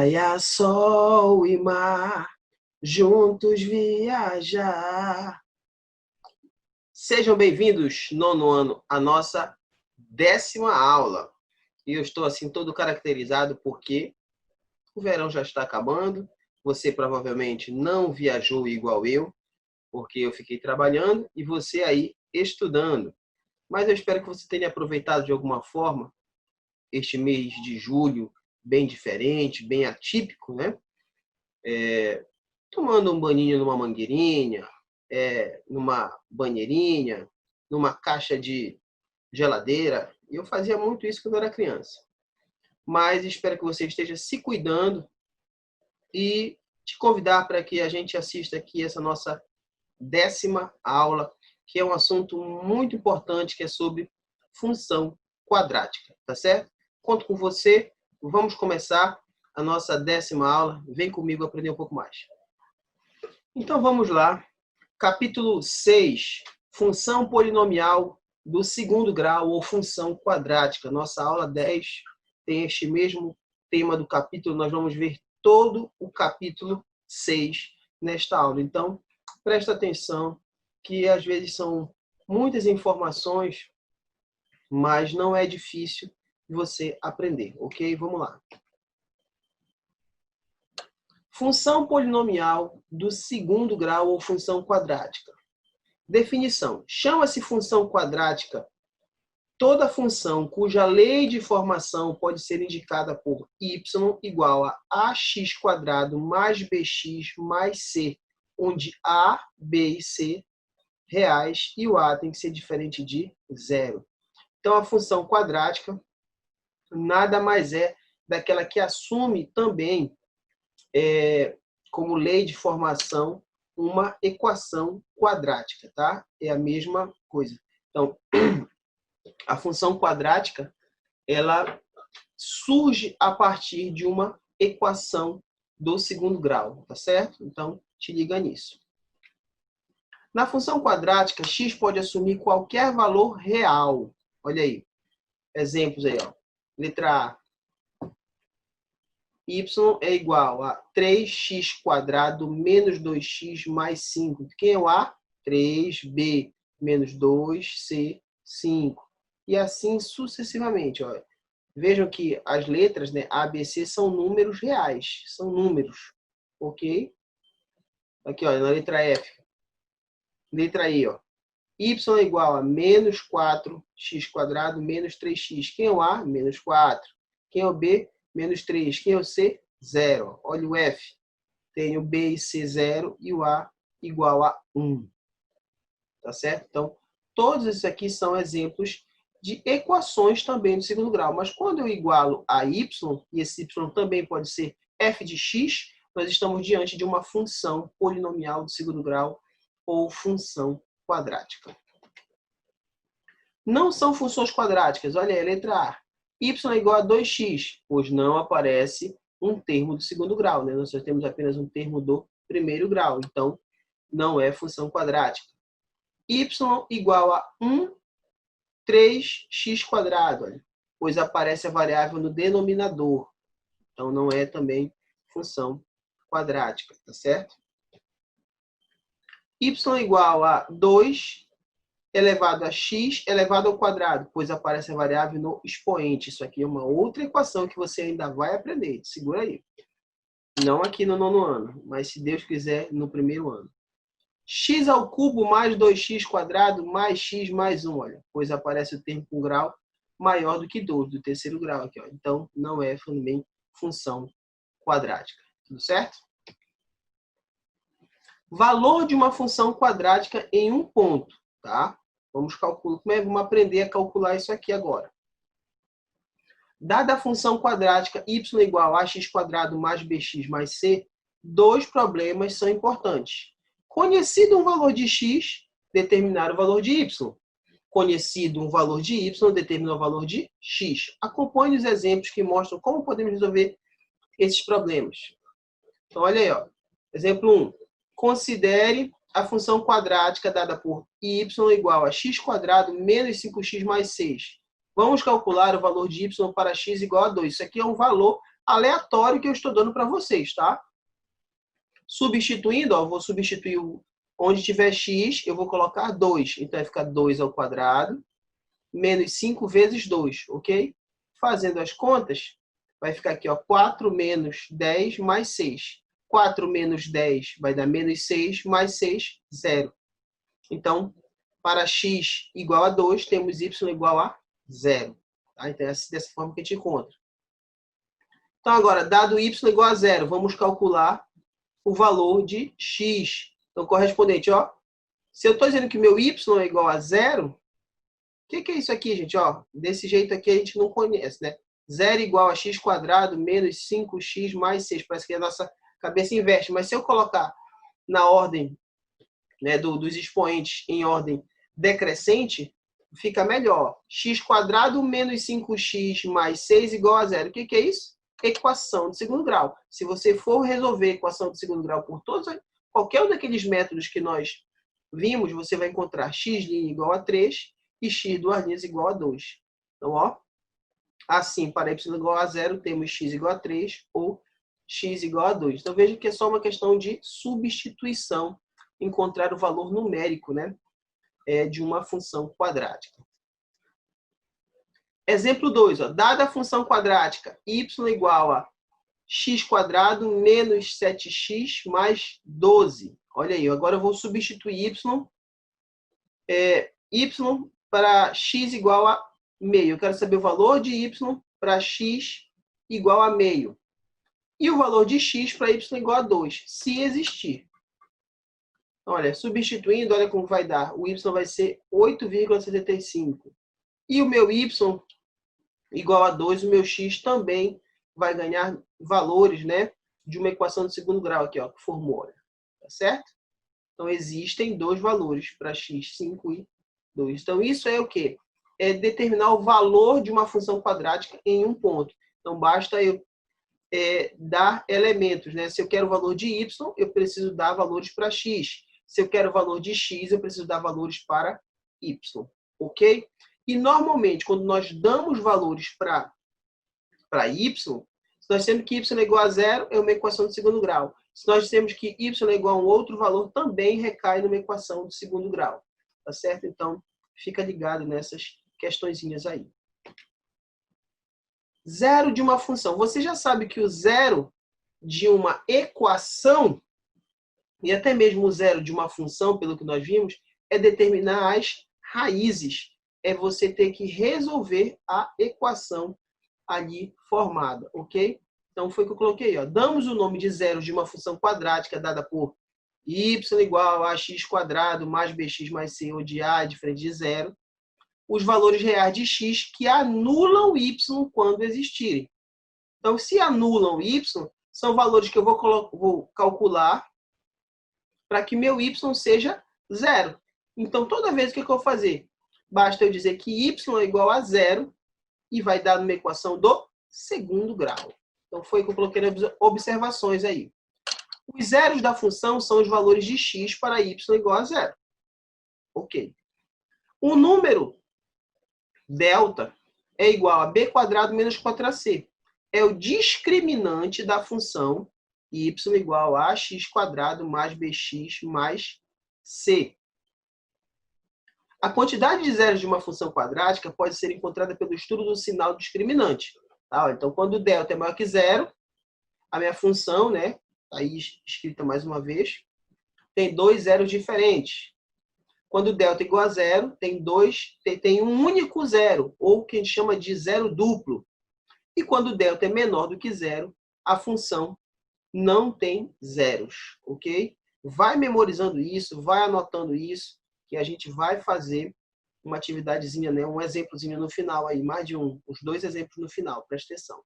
Praia, sol e mar, juntos viajar. Sejam bem-vindos, nono ano, à nossa 10ª aula. E eu estou assim todo caracterizado porque o verão já está acabando. Você provavelmente não viajou igual eu, porque eu fiquei trabalhando e você aí estudando. Mas eu espero que você tenha aproveitado de alguma forma este mês de julho bem diferente, bem atípico, né? Tomando um banhinho numa mangueirinha, numa banheirinha, numa caixa de geladeira. Eu fazia muito isso quando eu era criança. Mas espero que você esteja se cuidando e te convidar para que a gente assista aqui essa nossa 10ª aula, que é um assunto muito importante, que é sobre função quadrática, tá certo? Conto com você, vamos começar a nossa 10ª aula. Vem comigo aprender um pouco mais. Então vamos lá. Capítulo 6, função polinomial do segundo grau ou função quadrática. Nossa aula 10 tem este mesmo tema do capítulo. Nós vamos ver todo o capítulo 6 nesta aula. Então, presta atenção, que às vezes são muitas informações, mas não é difícil você aprender, ok? Vamos lá. Função polinomial do segundo grau ou função quadrática. Definição. Chama-se função quadrática toda função cuja lei de formação pode ser indicada por y igual a ax² mais bx mais c, onde a, b e c reais e o a tem que ser diferente de zero. Então, a função quadrática nada mais é daquela que assume também como lei de formação uma equação quadrática, tá? É a mesma coisa. Então, a função quadrática, ela surge a partir de uma equação do segundo grau, tá certo? Então, te liga nisso. Na função quadrática, x pode assumir qualquer valor real. Olha aí. Exemplos aí, ó. Letra A. Y é igual a 3x² menos 2x mais 5. Quem é o A? 3B menos 2C, 5. E assim sucessivamente. Ó. Vejam que as letras, né, A, B, C, são números reais. São números. Ok? Aqui, ó, na letra F. Letra I, ó. Y é igual a menos 4x² menos 3x. Quem é o A? Menos 4. Quem é o B? Menos 3. Quem é o C? 0. Olha o F. Tem o B e C 0 e o A igual a 1. Tá certo? Então, todos esses aqui são exemplos de equações também do segundo grau. Mas quando eu igualo a y, e esse y também pode ser f de x, nós estamos diante de uma função polinomial do segundo grau ou função quadrática. Não são funções quadráticas. Olha aí, a letra A. Y é igual a 2x, pois não aparece um termo do segundo grau, né? Nós só temos apenas um termo do primeiro grau. Então, não é função quadrática. Y igual a 1, 3x², olha, pois aparece a variável no denominador. Então, não é também função quadrática, tá certo? Y igual a 2 elevado a x elevado ao quadrado, pois aparece a variável no expoente. Isso aqui é uma outra equação que você ainda vai aprender. Segura aí. Não aqui no nono ano, mas se Deus quiser, no primeiro ano. X ao cubo mais 2x² mais x mais 1, olha, pois aparece o termo com grau maior do que 2, do terceiro grau aqui, ó. Então, não é também função quadrática. Tudo certo? Valor de uma função quadrática em um ponto, tá? Vamos calcular, vamos aprender a calcular isso aqui agora. Dada a função quadrática y igual a ax² mais bx mais c, dois problemas são importantes. Conhecido um valor de x, determinar o valor de y. Conhecido um valor de y, determinar o valor de x. Acompanhe os exemplos que mostram como podemos resolver esses problemas. Então, olha aí, ó. Exemplo 1. Considere a função quadrática dada por y igual a x² menos 5x mais 6. Vamos calcular o valor de y para x igual a 2. Isso aqui é um valor aleatório que eu estou dando para vocês, tá? Substituindo, ó, vou substituir onde tiver x, eu vou colocar 2. Então, vai ficar 2 ao quadrado, menos 5 vezes 2, ok? Fazendo as contas, vai ficar aqui, ó, 4 menos 10 mais 6. 4 menos 10 vai dar menos 6, mais 6, 0. Então, para x igual a 2, temos y igual a 0. Tá? Então, é dessa forma que a gente encontra. Então, agora, dado y igual a 0, vamos calcular o valor de x. Então, correspondente, ó. Se eu estou dizendo que meu y é igual a 0, o que é isso aqui, gente? Ó, desse jeito aqui a gente não conhece, né? 0 igual a x quadrado menos 5x mais 6. Parece que a nossa cabeça inverte. Mas se eu colocar na ordem, né, dos expoentes em ordem decrescente, fica melhor. X quadrado menos 5x mais 6 igual a 0. O que é isso? Equação de segundo grau. Se você for resolver a equação de segundo grau por qualquer um daqueles métodos que nós vimos, você vai encontrar x' igual a 3 e x duas linhas igual a 2. Então, ó, assim, para y igual a 0, temos x igual a 3 ou x igual a 2. Então, veja que é só uma questão de substituição, encontrar o valor numérico, né, de uma função quadrática. Exemplo 2, ó, dada a função quadrática y igual a x quadrado menos 7x mais 12. Olha aí, agora eu vou substituir y para x igual a meio. Eu quero saber o valor de y para x igual a meio. E o valor de x para y igual a 2, se existir. Olha, substituindo, olha como vai dar. O y vai ser 8,75. E o meu y igual a 2, o meu x também vai ganhar valores, né, de uma equação de segundo grau aqui, ó, que formou, olha, tá certo? Então, existem dois valores para x, 5 e 2. Então, isso é o quê? É determinar o valor de uma função quadrática em um ponto. Então, basta eu dar elementos, né? Se eu quero o valor de y, eu preciso dar valores para x. Se eu quero o valor de x, eu preciso dar valores para y, ok? E, normalmente, quando nós damos valores para y, se nós temos que y é igual a 0, é uma equação de segundo grau. Se nós temos que y é igual a um outro valor, também recai numa equação de segundo grau. Tá certo? Então, fica ligado nessas questõezinhas aí. Zero de uma função. Você já sabe que o zero de uma equação, e até mesmo o zero de uma função, pelo que nós vimos, é determinar as raízes. É você ter que resolver a equação ali formada, ok? Então, foi o que eu coloquei, ó. Damos o nome de zero de uma função quadrática dada por y igual a x quadrado mais bx mais c, onde a é diferente de zero. Os valores reais de x que anulam y quando existirem. Então, se anulam y, são valores que eu vou calcular para que meu y seja zero. Então, toda vez que eu vou fazer, basta eu dizer que y é igual a zero e vai dar uma equação do segundo grau. Então, foi o que eu coloquei nas observações aí. Os zeros da função são os valores de x para y igual a zero. Ok. O número delta é igual a b quadrado menos 4ac. É o discriminante da função y igual a x quadrado mais bx mais c. A quantidade de zeros de uma função quadrática pode ser encontrada pelo estudo do sinal discriminante. Tá? Então, quando o delta é maior que zero, a minha função, né, aí escrita mais uma vez, tem dois zeros diferentes. Quando o delta é igual a zero, tem um único zero, ou que a gente chama de zero duplo. E quando o delta é menor do que zero, a função não tem zeros, ok? Vai memorizando isso, vai anotando isso, que a gente vai fazer uma atividadezinha, né, um exemplozinho no final aí, mais de uns dois exemplos no final, presta atenção.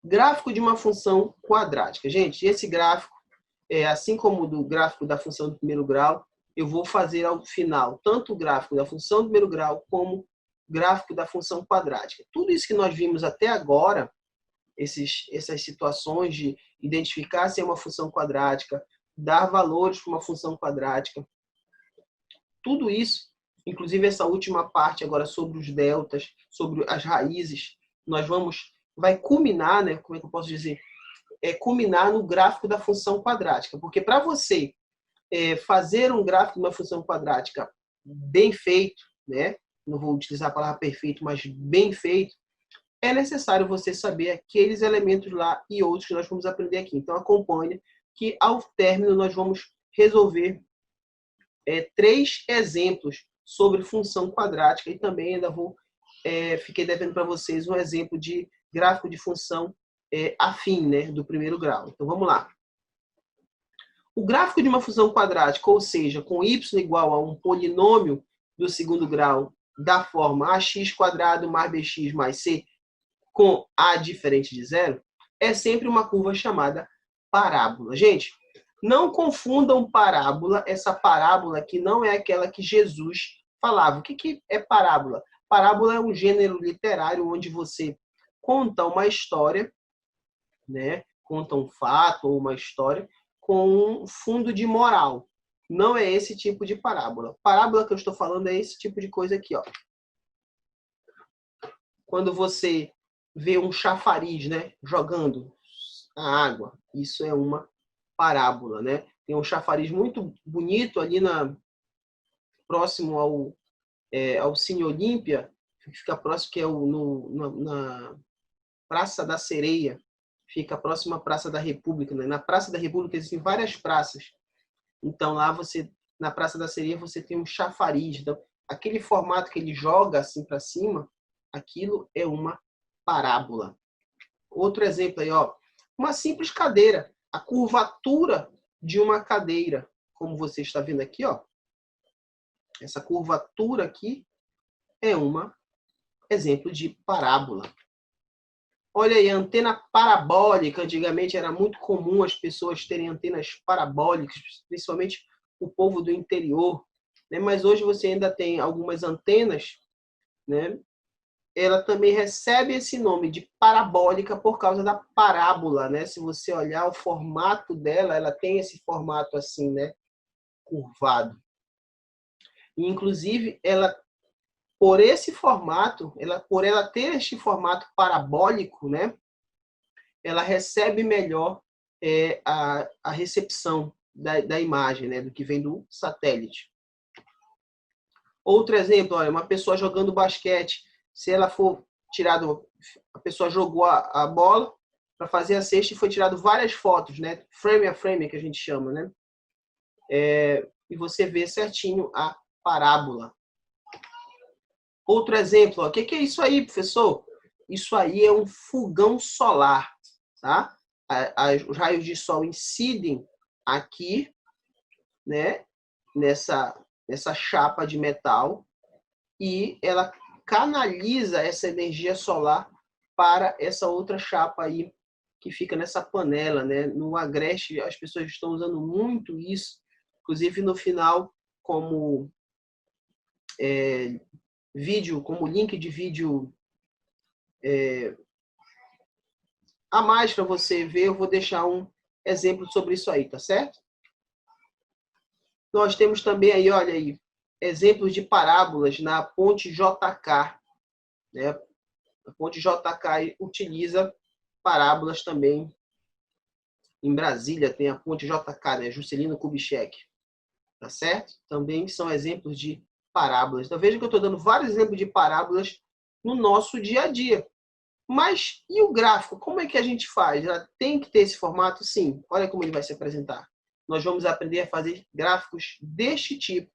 Gráfico de uma função quadrática. Gente, esse gráfico, assim como o do gráfico da função do primeiro grau, eu vou fazer ao final tanto o gráfico da função do primeiro grau como o gráfico da função quadrática. Tudo isso que nós vimos até agora, essas situações de identificar se é uma função quadrática, dar valores para uma função quadrática, tudo isso, inclusive essa última parte agora sobre os deltas, sobre as raízes, nós vamos vai culminar, né? Como é que eu posso dizer? Culminar no gráfico da função quadrática. Porque para você fazer um gráfico de uma função quadrática bem feito, né? Não vou utilizar a palavra perfeito, mas bem feito, é necessário você saber aqueles elementos lá e outros que nós vamos aprender aqui. Então, acompanhe que, ao término, nós vamos resolver 3 exemplos sobre função quadrática e também ainda fiquei devendo para vocês um exemplo de gráfico de função afim, né, do primeiro grau. Então, vamos lá. O gráfico de uma função quadrática, ou seja, com y igual a um polinômio do segundo grau da forma ax² mais bx mais c com a diferente de zero, é sempre uma curva chamada parábola. Gente, não confundam parábola, essa parábola que não é aquela que Jesus falava. O que é parábola? Parábola é um gênero literário onde você conta uma história, né? Conta um fato ou uma história com um fundo de moral. Não é esse tipo de parábola. Parábola que eu estou falando é esse tipo de coisa aqui, ó. Quando você vê um chafariz, né, jogando a água, isso é uma parábola, né? Tem um chafariz muito bonito ali próximo ao Cine Olímpia, que fica próximo, que é na Praça da Sereia, fica próximo à Praça da República, né? Na Praça da República existem várias praças. Então lá na Praça da Sereia você tem um chafariz. Então, aquele formato que ele joga assim para cima, aquilo é uma parábola. Outro exemplo aí, ó, uma simples cadeira, a curvatura de uma cadeira, como você está vendo aqui, ó. Essa curvatura aqui é um exemplo de parábola. Olha aí, a antena parabólica. Antigamente era muito comum as pessoas terem antenas parabólicas, principalmente o povo do interior, né? Mas hoje você ainda tem algumas antenas, né? Ela também recebe esse nome de parabólica por causa da parábola, né? Se você olhar o formato dela, ela tem esse formato assim, né? Curvado. E, inclusive, ela, por esse formato, por ela ter este formato parabólico, né? Ela recebe melhor a recepção da imagem, né? Do que vem do satélite. Outro exemplo, olha, uma pessoa jogando basquete. Se ela for tirado, a pessoa jogou a bola para fazer a cesta e foi tirado várias fotos, né? Frame a frame, que a gente chama, né? E você vê certinho a parábola. Outro exemplo, o que é isso aí, professor? Isso aí é um fogão solar, tá? Os raios de sol incidem aqui, né? Nessa chapa de metal e ela canaliza essa energia solar para essa outra chapa aí que fica nessa panela, né? No Agreste as pessoas estão usando muito isso, inclusive no final como vídeo, como link de vídeo a mais para você ver, eu vou deixar um exemplo sobre isso aí, tá certo? Nós temos também aí, olha aí, exemplos de parábolas na ponte JK, né? A ponte JK utiliza parábolas também. Em Brasília tem a ponte JK, né? Juscelino Kubitschek, tá certo? Também são exemplos de parábolas. Então veja que eu estou dando vários exemplos de parábolas no nosso dia a dia. Mas e o gráfico? Como é que a gente faz? Ela tem que ter esse formato? Sim. Olha como ele vai se apresentar. Nós vamos aprender a fazer gráficos deste tipo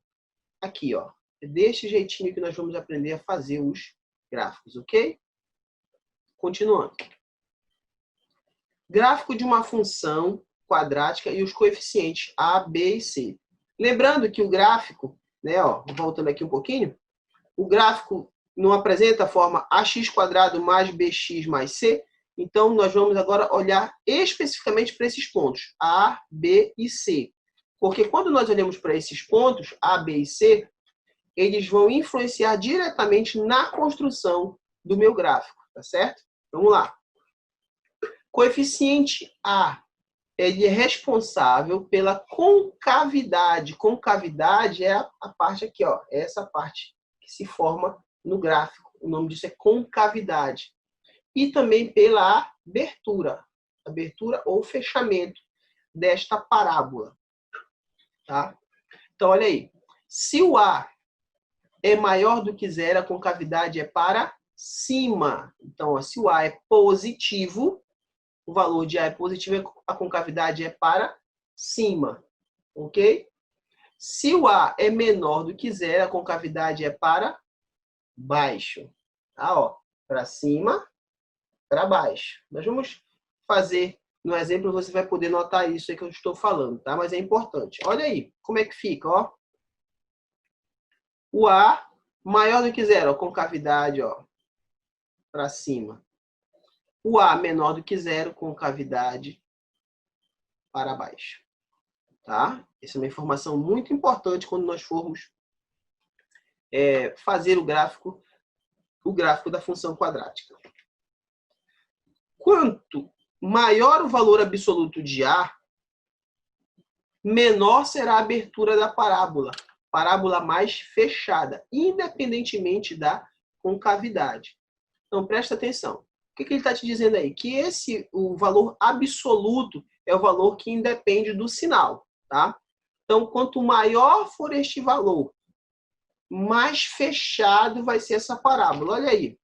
aqui, ó. É deste jeitinho que nós vamos aprender a fazer os gráficos, ok? Continuando. Gráfico de uma função quadrática e os coeficientes a, b e c. Lembrando que o gráfico, né, ó, voltando aqui um pouquinho, o gráfico não apresenta a forma ax² mais bx mais c, então nós vamos agora olhar especificamente para esses pontos, a, b e c. Porque quando nós olhamos para esses pontos, a, b e c, eles vão influenciar diretamente na construção do meu gráfico, tá certo? Vamos lá. Coeficiente A, ele é responsável pela concavidade. Concavidade é a parte aqui, ó, essa parte que se forma no gráfico. O nome disso é concavidade. e também pela abertura ou fechamento desta parábola. Tá? Então, olha aí. Se o A é maior do que zero, a concavidade é para cima. Então, ó, se o A é positivo, o valor de A é positivo, a concavidade é para cima. Ok? Se o A é menor do que zero, a concavidade é para baixo. Tá, ó, para cima, para baixo. Nós vamos fazer no exemplo, você vai poder notar isso aí que eu estou falando, tá? Mas é importante. Olha aí, como é que fica, ó. O A maior do que zero, ó, concavidade, ó, para cima. O A menor do que zero, concavidade para baixo. Tá? Essa é uma informação muito importante quando nós formos fazer o gráfico da função quadrática. Quanto maior o valor absoluto de A, menor será a abertura da parábola mais fechada, independentemente da concavidade. Então, presta atenção. O que ele está te dizendo aí? Que o valor absoluto é o valor que independe do sinal, tá? Então, quanto maior for este valor, mais fechado vai ser essa parábola. Olha aí.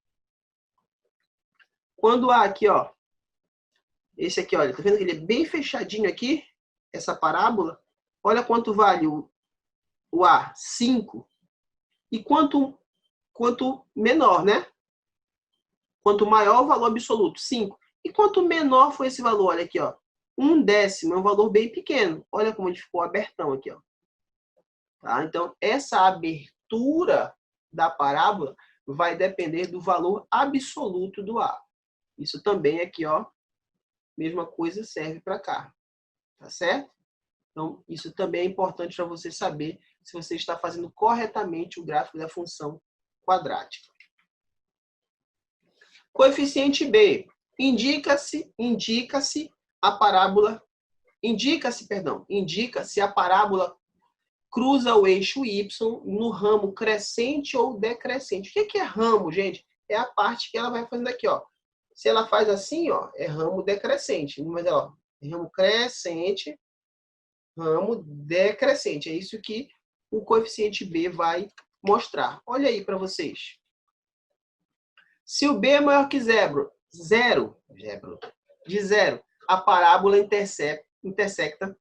Quando há aqui, ó, esse aqui, olha, tá vendo que ele é bem fechadinho aqui? Essa parábola. Olha quanto vale o A, 5. E quanto menor, né? Quanto maior o valor absoluto, 5. E quanto menor for esse valor, olha aqui, ó. 1/10 é um valor bem pequeno. Olha como ele ficou abertão aqui, ó. Tá? Então, essa abertura da parábola vai depender do valor absoluto do A. Isso também aqui, ó, mesma coisa serve para cá. Tá certo? Então, isso também é importante para você saber se você está fazendo corretamente o gráfico da função quadrática. Coeficiente B. Indica-se a parábola cruza o eixo Y no ramo crescente ou decrescente. O que é ramo, gente? É a parte que ela vai fazendo aqui, ó. Se ela faz assim, ó, é ramo decrescente. Mas, ó, ramo crescente, ramo decrescente. É isso que o coeficiente B vai mostrar. Olha aí para vocês. Se o B é maior que de zero, a parábola intersecta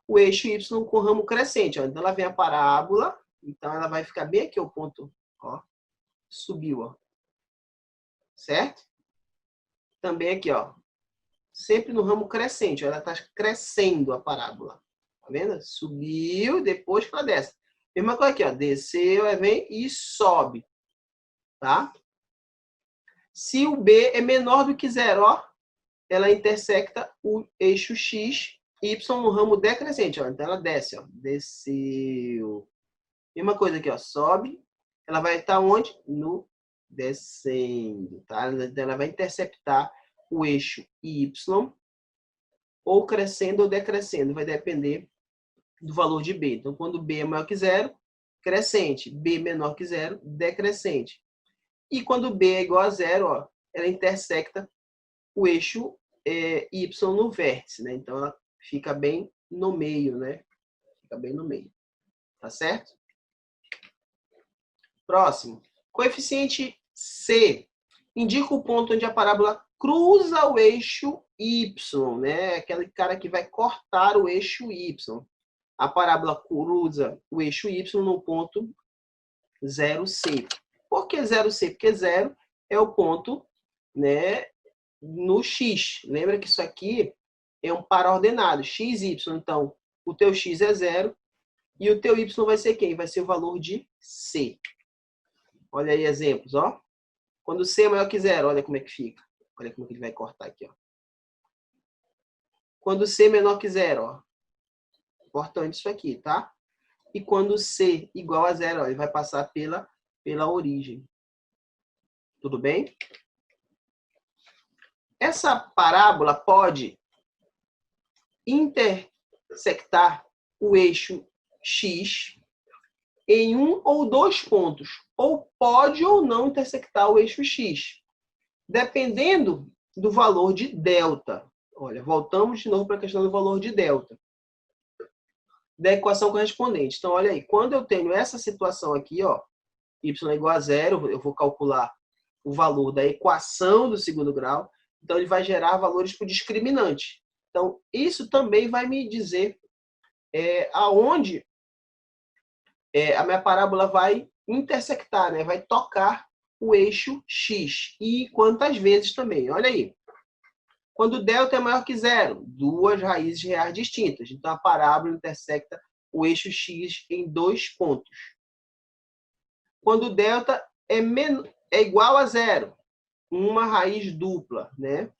o eixo Y com ramo crescente. Ó. Então, ela vem a parábola, então ela vai ficar bem aqui, o ponto, ó, subiu, ó. Certo? Também aqui, ó, sempre no ramo crescente, ó, ela está crescendo a parábola. Tá vendo? Subiu, depois que ela desce. Mesma coisa aqui, ó, desceu, aí vem e sobe. Tá? Se o B é menor do que zero, ó, ela intersecta o eixo X, Y no ramo decrescente. Ó. Então, ela desce. Ó. Desceu. Mesma coisa aqui. Ó. Sobe. Ela vai estar onde? No descendo. Tá? Ela vai interceptar o eixo Y, ou crescendo ou decrescendo. Vai depender do valor de B. Então, quando B é maior que zero, crescente. B menor que zero, decrescente. E quando B é igual a zero, ó, ela intersecta o eixo Y no vértice, né? Então, ela fica bem no meio, né? Fica bem no meio. Tá certo? Próximo. Coeficiente C. Indica o ponto onde a parábola cruza o eixo Y, né? Aquele cara que vai cortar o eixo Y. A parábola cruza o eixo Y no ponto 0C. Por que 0C? Porque 0 é o ponto, né, no X. Lembra que isso aqui é um par-ordenado, x, y. Então, o teu x é 0 e o teu y vai ser quem? Vai ser o valor de C. Olha aí exemplos, ó. Quando C é maior que 0, olha como é que fica. Olha como que ele vai cortar aqui, ó. Quando C é menor que 0, ó. Importante isso aqui, tá? E quando C igual a 0, ó, ele vai passar pela origem. Tudo bem? Essa parábola pode intersectar o eixo X em um ou dois pontos, ou pode ou não intersectar o eixo X. Dependendo do valor de delta. Olha, voltamos de novo para a questão do valor de delta. Da equação correspondente. Então, olha aí, quando eu tenho essa situação aqui, ó, y é igual a zero, eu vou calcular o valor da equação do segundo grau, então ele vai gerar valores para o discriminante. Então, isso também vai me dizer aonde a minha parábola vai intersectar, né? Vai tocar o eixo x. E quantas vezes também. Olha aí. Quando delta é maior que zero, duas raízes reais distintas. Então, a parábola intersecta o eixo x em 2 pontos. Quando delta é igual a zero, uma raiz dupla, né?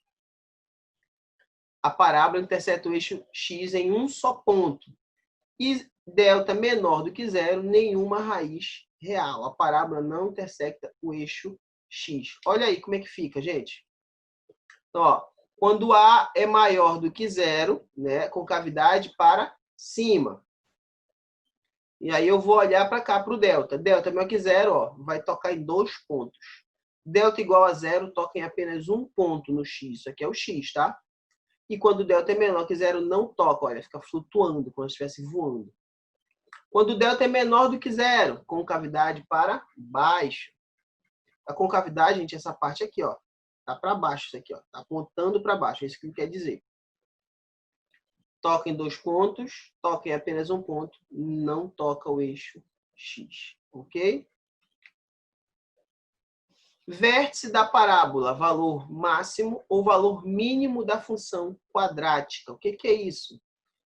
A parábola intersecta o eixo x em um só ponto. E delta menor do que zero, nenhuma raiz real. A parábola não intersecta o eixo x. Olha aí como é que fica, gente. Então, ó, quando A é maior do que zero, né, concavidade para cima. E aí eu vou olhar para cá, para o delta. Delta é maior que zero, ó, vai tocar em 2 pontos. Delta igual a zero, toca em apenas um ponto no x. Isso aqui é o x, tá? E quando delta é menor que zero, não toca. Olha, fica flutuando, como se estivesse voando. Quando delta é menor do que zero, concavidade para baixo. A concavidade, gente, essa parte aqui, ó. Tá para baixo isso aqui, ó. Tá apontando para baixo. É isso que ele quer dizer. Toca em 2 pontos, toca em apenas um ponto, não toca o eixo x, ok? Vértice da parábola, valor máximo ou valor mínimo da função quadrática. O que é isso?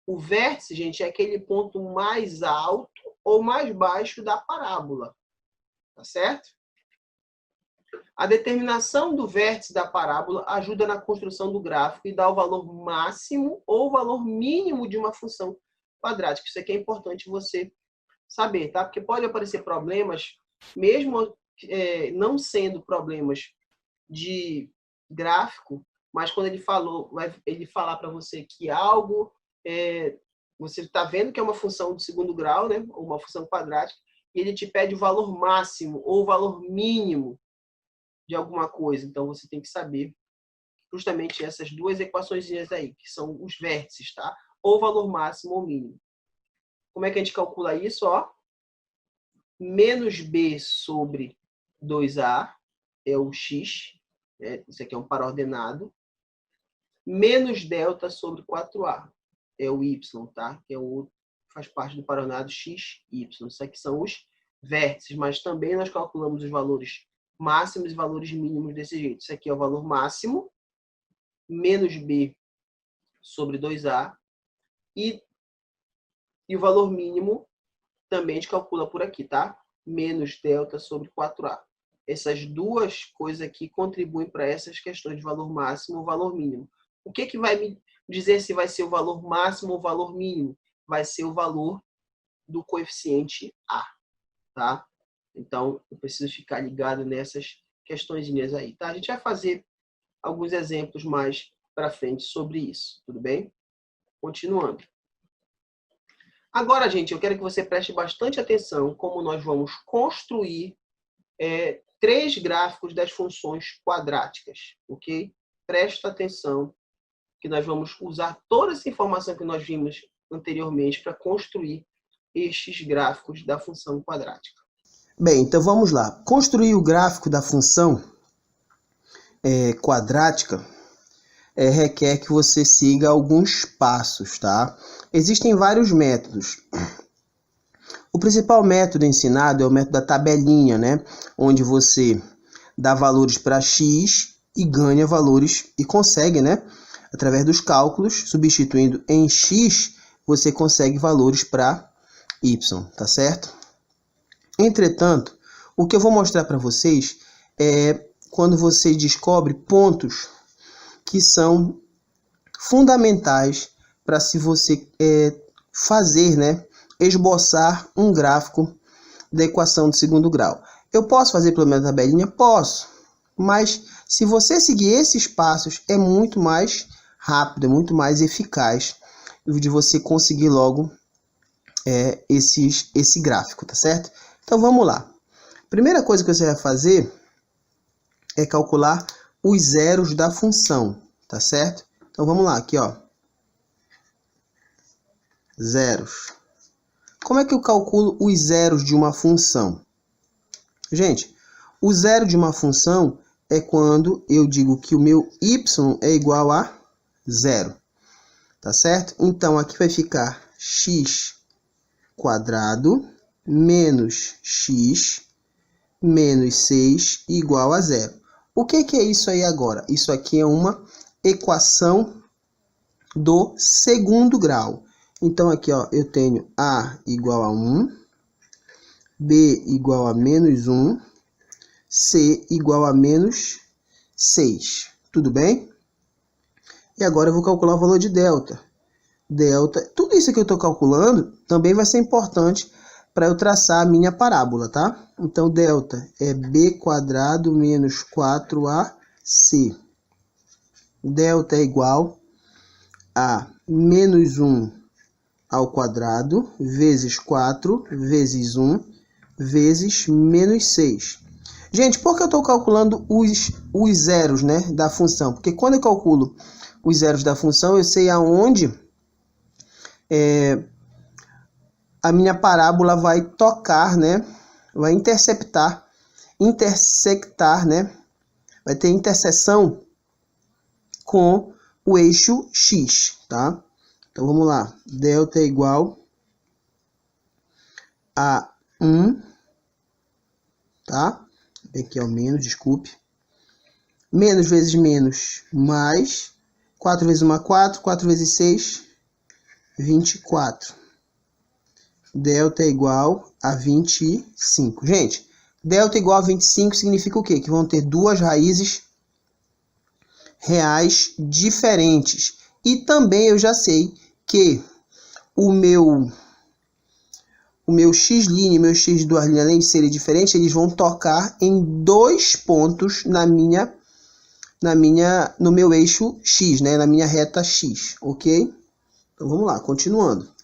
O vértice, gente, é aquele ponto mais alto ou mais baixo da parábola. Tá certo? A determinação do vértice da parábola ajuda na construção do gráfico e dá o valor máximo ou valor mínimo de uma função quadrática. Isso aqui é importante você saber, tá? Porque pode aparecer problemas, mesmo não sendo problemas de gráfico, mas quando ele falar para você que algo, você está vendo que é uma função de segundo grau, né? Ou uma função quadrática, e ele te pede o valor máximo ou o valor mínimo de alguma coisa. Então, você tem que saber justamente essas duas equações aí, que são os vértices, tá? Ou valor máximo ou mínimo. Como é que a gente calcula isso? Ó, menos b sobre 2a é o x, né? Isso aqui é um par ordenado. Menos delta sobre 4a é o y, tá? Que faz parte do par ordenado x, y. Isso aqui são os vértices, mas também nós calculamos os valores máximos e valores mínimos desse jeito. Isso aqui é o valor máximo, menos b sobre 2a, e o valor mínimo também a gente calcula por aqui, tá? Menos delta sobre 4a. Essas duas coisas aqui contribuem para essas questões de valor máximo ou valor mínimo. O que vai me dizer se vai ser o valor máximo ou o valor mínimo? Vai ser o valor do coeficiente a, tá? Então, eu preciso ficar ligado nessas questões aí, tá? A gente vai fazer alguns exemplos mais para frente sobre isso, tudo bem? Continuando. Agora, gente, eu quero que você preste bastante atenção como nós vamos construir 3 gráficos das funções quadráticas, ok? Presta atenção que nós vamos usar toda essa informação que nós vimos anteriormente para construir estes gráficos da função quadrática. Bem, então vamos lá. Construir o gráfico da função quadrática requer que você siga alguns passos, tá? Existem vários métodos. O principal método ensinado é o método da tabelinha, né? Onde você dá valores para x e ganha valores e consegue, né? Através dos cálculos, substituindo em x, você consegue valores para y, tá certo? Entretanto, o que eu vou mostrar para vocês é quando você descobre pontos que são fundamentais para se você fazer, né, esboçar um gráfico da equação de segundo grau. Eu posso fazer pelo menos a tabelinha? Posso, mas se você seguir esses passos é muito mais rápido, é muito mais eficaz de você conseguir logo esse gráfico, tá certo? Então vamos lá. Primeira coisa que você vai fazer é calcular os zeros da função, tá certo? Então, vamos lá, aqui, ó. Zeros. Como é que eu calculo os zeros de uma função? Gente, o zero de uma função é quando eu digo que o meu y é igual a zero, tá certo? Então, aqui vai ficar x quadrado menos x menos 6 igual a zero. O que é isso aí agora? Isso aqui é uma equação do segundo grau. Então, aqui, ó, eu tenho A igual a 1, B igual a menos 1, C igual a menos 6. Tudo bem? E agora eu vou calcular o valor de delta. Delta, tudo isso que eu estou calculando também vai ser importante para eu traçar a minha parábola, tá? Então, delta é B quadrado menos 4AC. Delta é igual a menos 1 ao quadrado vezes 4 vezes 1 vezes menos 6. Gente, por que eu estou calculando os zeros, né, da função? Porque quando eu calculo os zeros da função, eu sei aonde a minha parábola vai tocar, né? Vai intersectar, né? Vai ter interseção com o eixo x, tá? Então, vamos lá. Delta é igual a 1, tá? Aqui é o menos, desculpe. Menos vezes menos, mais. 4 vezes 1, 4. 4 vezes 6, 24. Delta é igual a 25. Gente, delta igual a 25 significa o quê? Que vão ter duas raízes reais diferentes. E também eu já sei que o meu x' e o meu x de duas linhas, além de serem diferentes, eles vão tocar em dois pontos no meu eixo x, né? Na minha reta x, ok? Então, vamos lá, continuando.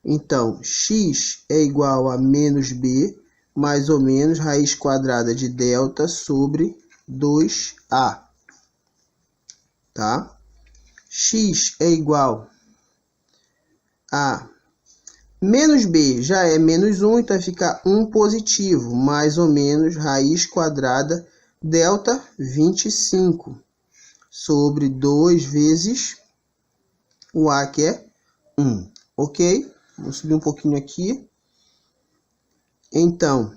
Então, x é igual a menos b, mais ou menos, raiz quadrada de delta sobre 2a. Tá? X é igual a menos b, já é menos 1, então vai ficar 1 positivo, mais ou menos, raiz quadrada, delta 25, sobre 2 vezes o a, que é 1, ok? Vamos subir um pouquinho aqui. Então,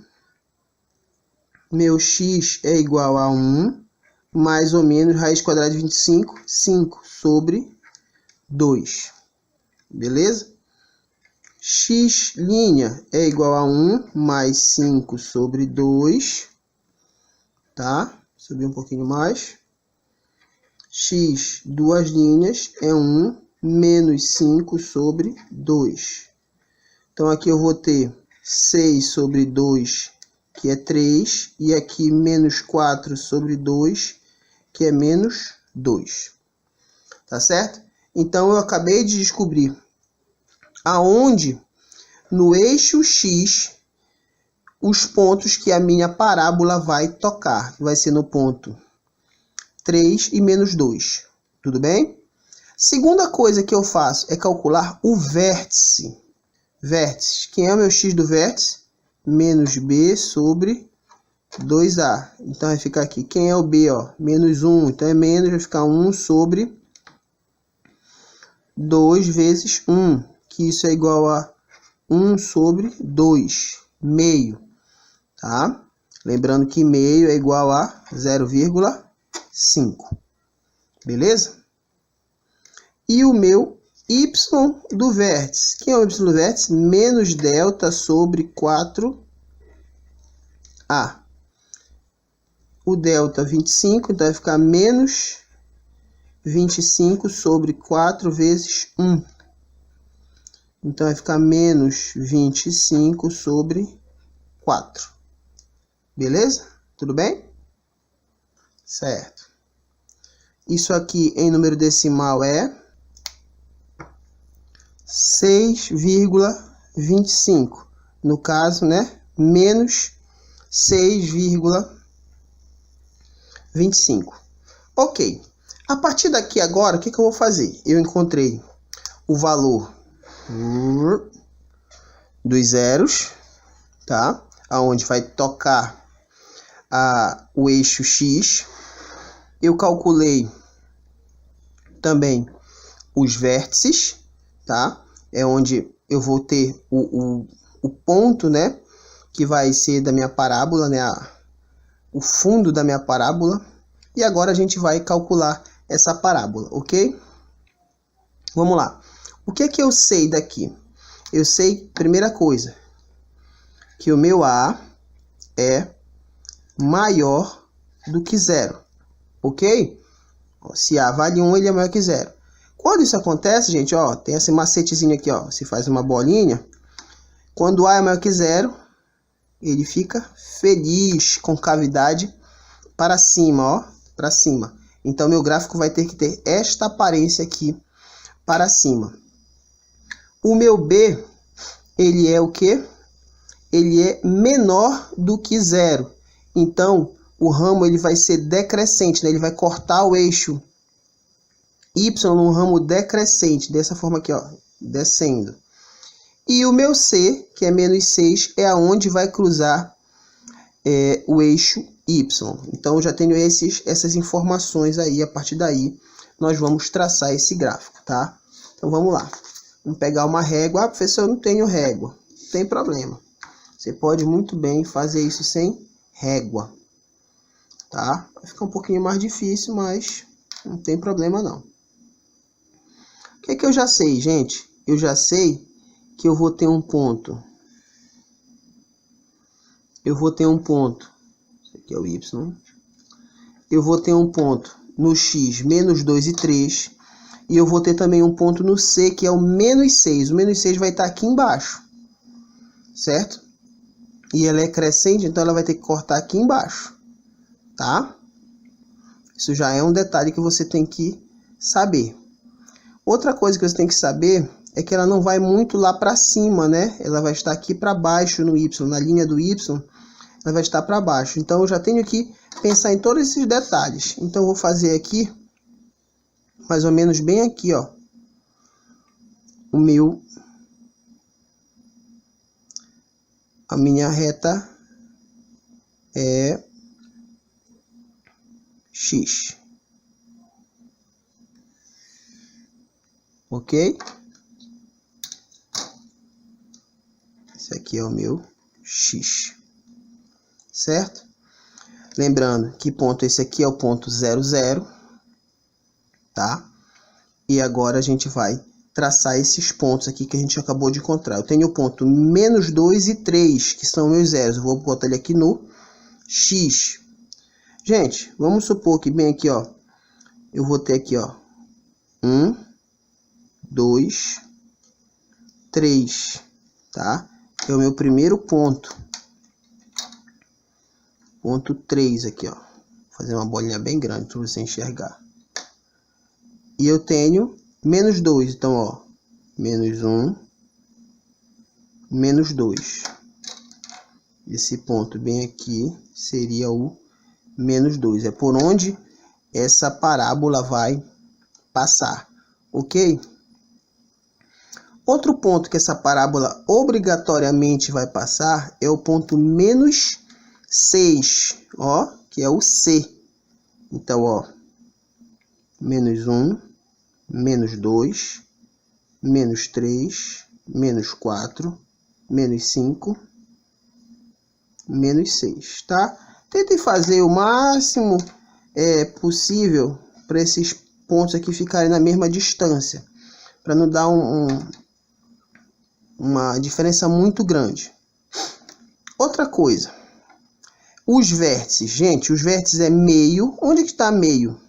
meu x é igual a 1, mais ou menos, raiz quadrada de 25, 5 sobre 2. Beleza? X' é igual a 1 mais 5 sobre 2. Tá? Subir um pouquinho mais. X, duas linhas, é 1 menos 5 sobre 2. Então, aqui eu vou ter 6 sobre 2, que é 3. E aqui, menos 4 sobre 2, que é menos 2. Tá certo? Então, eu acabei de descobrir aonde, no eixo x, os pontos que a minha parábola vai tocar. Vai ser no ponto 3 e menos 2. Tudo bem? Segunda coisa que eu faço é calcular o vértice. Vértice. Quem é o meu x do vértice? Menos b sobre 2a. Então, vai ficar aqui. Quem é o b? Ó? Menos 1. Então, é menos, vai ficar 1 sobre 2 vezes 1. Que isso é igual a 1 sobre 2. Meio. Tá? Lembrando que meio é igual a 0,5. Beleza? E o meu y do vértice. Quem é o y do vértice? Menos delta sobre 4a. O delta 25, então vai ficar menos 25 sobre 4 vezes 1. Então vai ficar menos 25 sobre 4. Beleza? Tudo bem? Certo. Isso aqui em número decimal é 6,25. No caso, né? Menos 6,25 25. Ok. A partir daqui agora, o que eu vou fazer? Eu encontrei o valor dos zeros, tá? Aonde vai tocar o eixo X. Eu calculei também os vértices, tá? É onde eu vou ter o ponto, né? Que vai ser da minha parábola, né? O fundo da minha parábola. E agora a gente vai calcular essa parábola, ok? Vamos lá. O que é que eu sei daqui? Eu sei, primeira coisa, que o meu A é maior do que zero, ok? Se A vale 1, ele é maior que zero. Quando isso acontece, gente, ó, tem esse macetezinho aqui, ó, você faz uma bolinha. Quando A é maior que zero, ele fica feliz, com cavidade para cima, ó, para cima. Então, meu gráfico vai ter que ter esta aparência aqui para cima. O meu B, ele é o quê? Ele é menor do que zero. Então, o ramo ele vai ser decrescente, né? Ele vai cortar o eixo Y num ramo decrescente, dessa forma aqui, ó, descendo. E o meu C, que é menos 6, é aonde vai cruzar o eixo Y. Então, eu já tenho essas informações aí. A partir daí, nós vamos traçar esse gráfico, tá? Então, vamos lá. Vamos pegar uma régua. Ah, professor, eu não tenho régua. Não tem problema. Você pode muito bem fazer isso sem régua, tá? Vai ficar um pouquinho mais difícil, mas não tem problema não. O que é que eu já sei, gente? Eu já sei que eu vou ter um ponto. Esse aqui é o Y. Eu vou ter um ponto no X, menos 2 e 3. E eu vou ter também um ponto no C, que é o menos 6. O menos 6 vai estar aqui embaixo, certo? E ela é crescente, então ela vai ter que cortar aqui embaixo, tá? Isso já é um detalhe que você tem que saber. Outra coisa que você tem que saber é que ela não vai muito lá para cima, né? Ela vai estar aqui para baixo no Y, na linha do Y, ela vai estar para baixo. Então, eu já tenho que pensar em todos esses detalhes. Então, eu vou fazer aqui, mais ou menos bem aqui, ó, a minha reta é X. Ok? Esse aqui é o meu X. Certo? Lembrando que ponto esse aqui é o ponto 0, 0. Tá? E agora a gente vai traçar esses pontos aqui que a gente acabou de encontrar. Eu tenho o ponto menos 2 e 3, que são meus zeros. Eu vou botar ele aqui no X. Gente, vamos supor que bem aqui, ó, eu vou ter aqui, ó, 1, 2, 3, tá? É o meu primeiro ponto. Ponto 3 aqui, ó. Vou fazer uma bolinha bem grande para você enxergar. E eu tenho menos 2, então, ó, menos 1, menos 2. Esse ponto bem aqui seria o menos 2. É por onde essa parábola vai passar, ok? Outro ponto que essa parábola obrigatoriamente vai passar é o ponto menos 6, ó, que é o C. Então, ó, menos 1, menos 2, menos 3, menos 4, menos 5, menos 6, tá? Tentem fazer o máximo possível para esses pontos aqui ficarem na mesma distância, para não dar uma diferença muito grande. Outra coisa, os vértices, gente, os vértices é meio. Onde que está meio?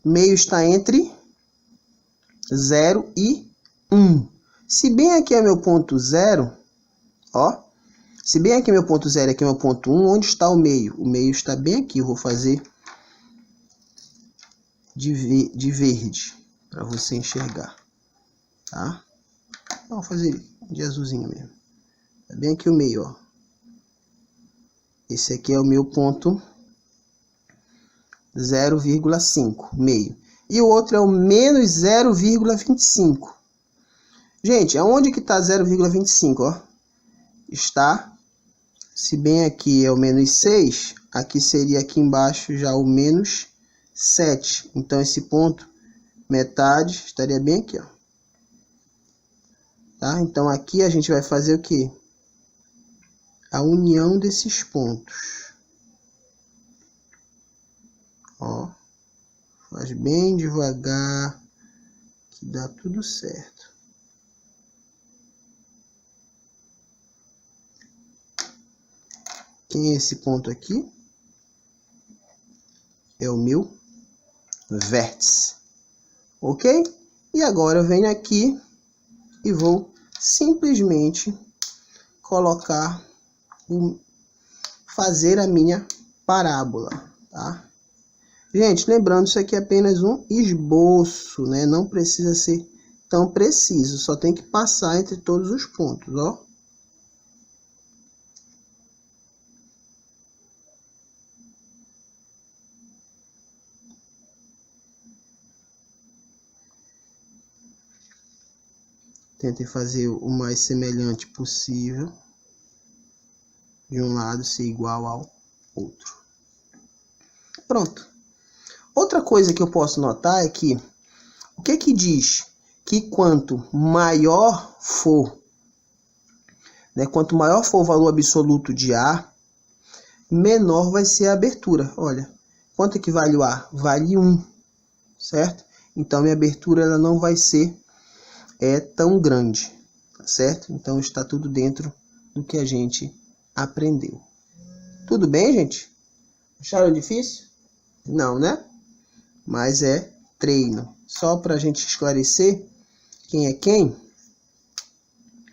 Meio está entre 0 e 1. Se bem aqui é meu ponto 0, ó, se bem aqui é meu ponto 0 e aqui é meu ponto 1, onde está o meio? O meio está bem aqui, eu vou fazer de verde, para você enxergar, tá? Vou fazer de azulzinho mesmo. É bem aqui o meio, ó. Esse aqui é o meu ponto 0,5, meio. E o outro é o menos 0,25. Gente, aonde que está 0,25, ó? Está, se bem aqui é o menos 6, aqui seria aqui embaixo já o menos 7. Então, esse ponto, metade, estaria bem aqui, ó. Tá? Então, aqui a gente vai fazer o quê? A união desses pontos. Ó. Faz bem devagar, que dá tudo certo. Quem é esse ponto aqui? É o meu vértice. Ok? E agora eu venho aqui e vou simplesmente colocar, fazer a minha parábola, tá? Gente, lembrando, isso aqui é apenas um esboço, né? Não precisa ser tão preciso, só tem que passar entre todos os pontos, ó. Tentem fazer o mais semelhante possível, de um lado ser igual ao outro. Pronto. Outra coisa que eu posso notar é que, o que que diz? Que quanto maior for, né, quanto maior for o valor absoluto de A, menor vai ser a abertura. Olha, quanto que vale o A? Vale 1, certo? Então, minha abertura ela não vai ser tão grande, tá certo? Então, está tudo dentro do que a gente aprendeu. Tudo bem, gente? Acharam difícil? Não, né? Mas é treino. Só para a gente esclarecer quem é quem,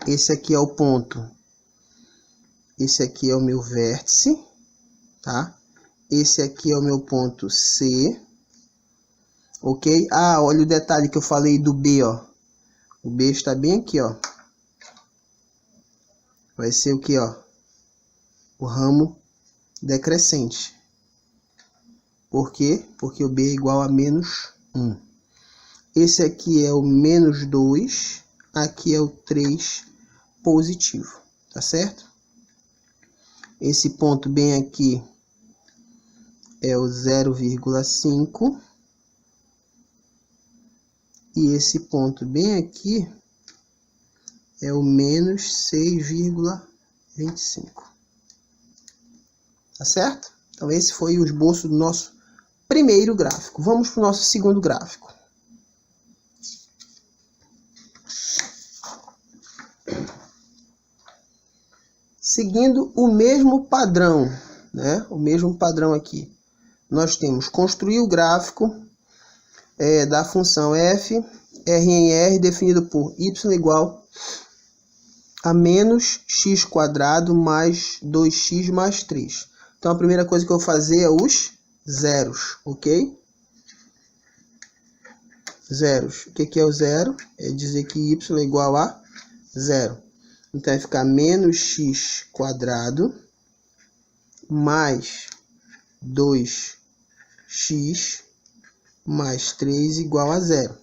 esse aqui é o ponto. Esse aqui é o meu vértice, tá? Esse aqui é o meu ponto C, ok? Ah, olha o detalhe que eu falei do B, ó. O B está bem aqui, ó. Vai ser o que, ó? O ramo decrescente. Por quê? Porque o B é igual a menos 1. Esse aqui é o menos 2. Aqui é o 3 positivo. Tá certo? Esse ponto bem aqui é o 0,5. E esse ponto bem aqui é o menos 6,25. Tá certo? Então, esse foi o esboço do nosso primeiro gráfico. Vamos para o nosso segundo gráfico. Seguindo o mesmo padrão, né? O mesmo padrão aqui. Nós temos construir o gráfico da função f, r em r, definido por y igual a menos x quadrado mais 2x mais 3. Então, a primeira coisa que eu vou fazer é os zeros, ok? Zeros. O que é o zero? É dizer que y é igual a 0. Então, vai ficar menos x quadrado mais 2x mais 3 igual a 0.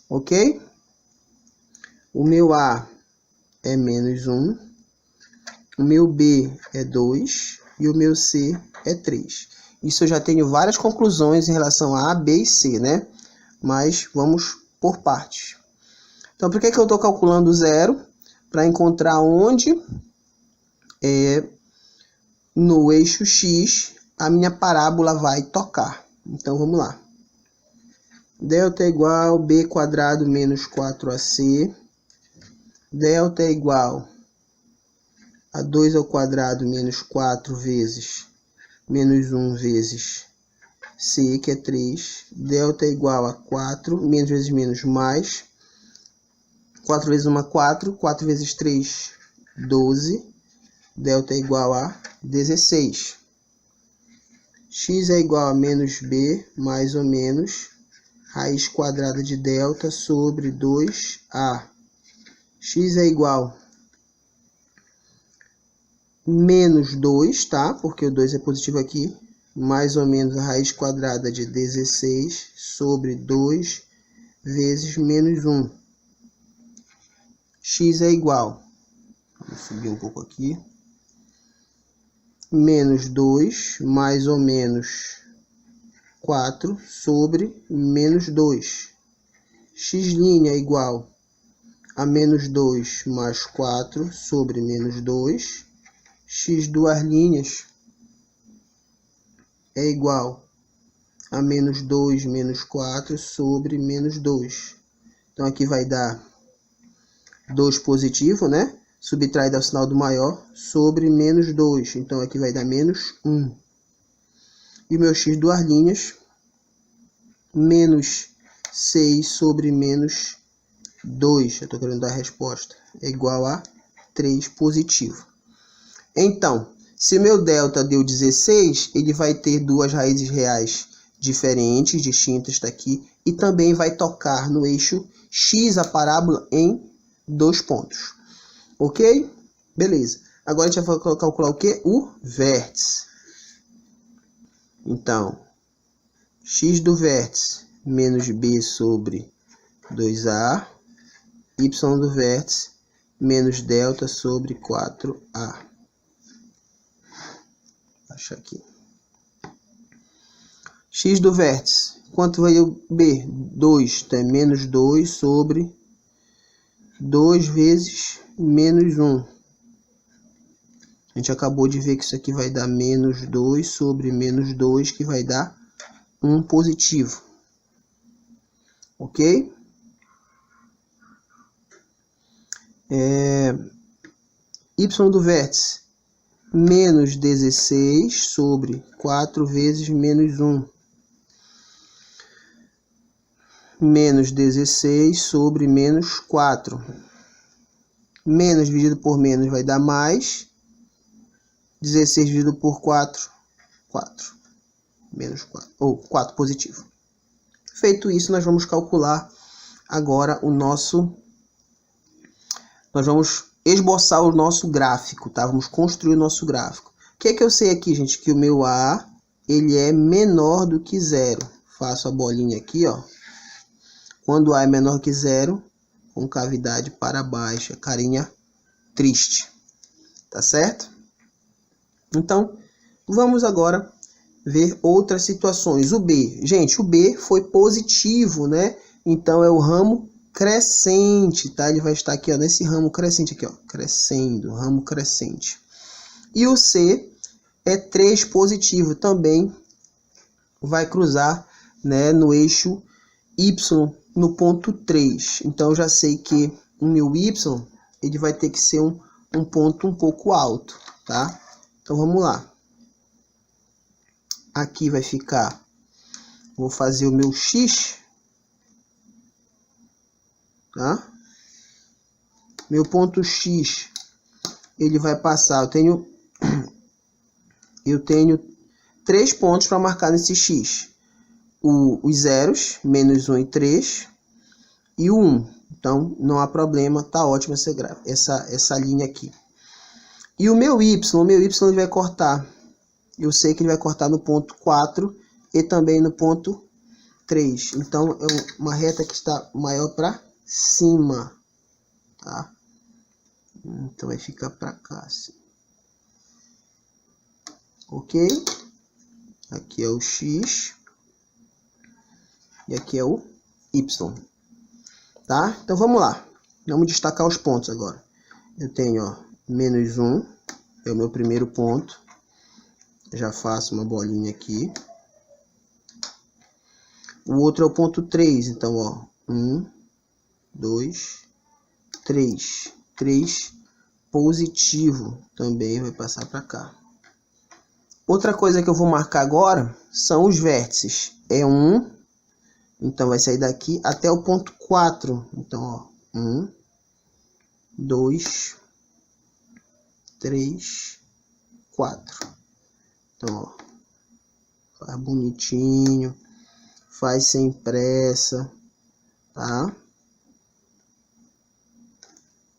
Ok? O meu A é menos 1. O meu B é 2. E o meu C é 3. Isso eu já tenho várias conclusões em relação a A, B e C, né? Mas vamos por partes. Então, por que eu estou calculando 0? Para encontrar onde no eixo X a minha parábola vai tocar. Então, vamos lá. Delta é igual a B quadrado menos 4AC. Delta é igual a 2 ao quadrado menos 4 vezes menos 1 vezes C, que é 3. Delta é igual a 4, menos vezes menos mais. 4 vezes 1 é 4, 4 vezes 3, 12. Delta é igual a 16. X é igual a menos B, mais ou menos, raiz quadrada de delta sobre 2A. X é igual a menos 2, tá? Porque o 2 é positivo aqui. mais ou menos a raiz quadrada de 16 sobre 2 vezes menos 1. X é igual, vou subir um pouco aqui, menos 2 mais ou menos 4 sobre menos 2. X' é igual a menos 2 mais 4 sobre menos 2. X duas linhas é igual a menos 2 menos 4 sobre menos 2. Então, aqui vai dar 2 positivo, né? Subtrai ao sinal do maior sobre menos 2. Então, aqui vai dar menos 1. E o meu x duas linhas, menos 6 sobre menos 2. Eu estou querendo dar a resposta. É igual a 3 positivo. Então, se meu delta deu 16, ele vai ter duas raízes reais diferentes, distintas daqui, e também vai tocar no eixo x, a parábola, em 2 pontos. Ok? Beleza. Agora a gente vai calcular o quê? O vértice. Então, x do vértice menos b sobre 2a, y do vértice menos delta sobre 4a. Achar aqui. X do vértice. Quanto vai o b? 2. Então, é menos 2 sobre 2 vezes menos 1. A gente acabou de ver que isso aqui vai dar menos 2 sobre menos 2, que vai dar 1 positivo. Ok? Y do vértice. Menos 16 sobre 4 vezes menos 1. Menos 16 sobre menos 4. Menos dividido por menos vai dar mais. 16 dividido por 4, 4. Menos 4, ou 4 positivo. Feito isso, nós vamos calcular agora o nosso... Nós vamos esboçar o nosso gráfico, tá? Vamos construir o nosso gráfico. O que é que eu sei aqui, gente? Que o meu A, ele é menor do que 0. Faço a bolinha aqui, ó. Quando A é menor que 0, concavidade para baixo, carinha triste. Tá certo? Então, vamos agora ver outras situações. O B. Gente, o B foi positivo, né? Então, é o ramo crescente, tá? Ele vai estar aqui, ó, nesse ramo crescente aqui, ó, crescendo, ramo crescente. E o C é 3 positivo, também vai cruzar, né, no eixo Y, no ponto 3. Então, eu já sei que o meu Y, ele vai ter que ser um ponto um pouco alto, tá? Então, vamos lá. Aqui vai ficar, vou fazer o meu X, tá? Meu ponto X, ele vai passar, eu tenho 3 pontos para marcar nesse X. Os zeros, menos 1 e 3, e o 1. Então, não há problema, tá ótimo essa linha aqui. E o meu Y ele vai cortar. Eu sei que ele vai cortar no ponto 4 e também no ponto 3. Então, é uma reta que está maior para cima, tá? Então, vai ficar para cá, assim. Ok? Aqui é o X. E aqui é o Y. Tá? Então, vamos lá. Vamos destacar os pontos agora. Eu tenho, ó, menos 1. É o meu primeiro ponto. Já faço uma bolinha aqui. O outro é o ponto 3. Então, ó, 1, 2, 3. 3 positivo também vai passar para cá. Outra coisa que eu vou marcar agora são os vértices. É 1, então vai sair daqui até o ponto 4. Então, ó, 1, 2, 3, 4. Então, ó, faz bonitinho, faz sem pressa, tá?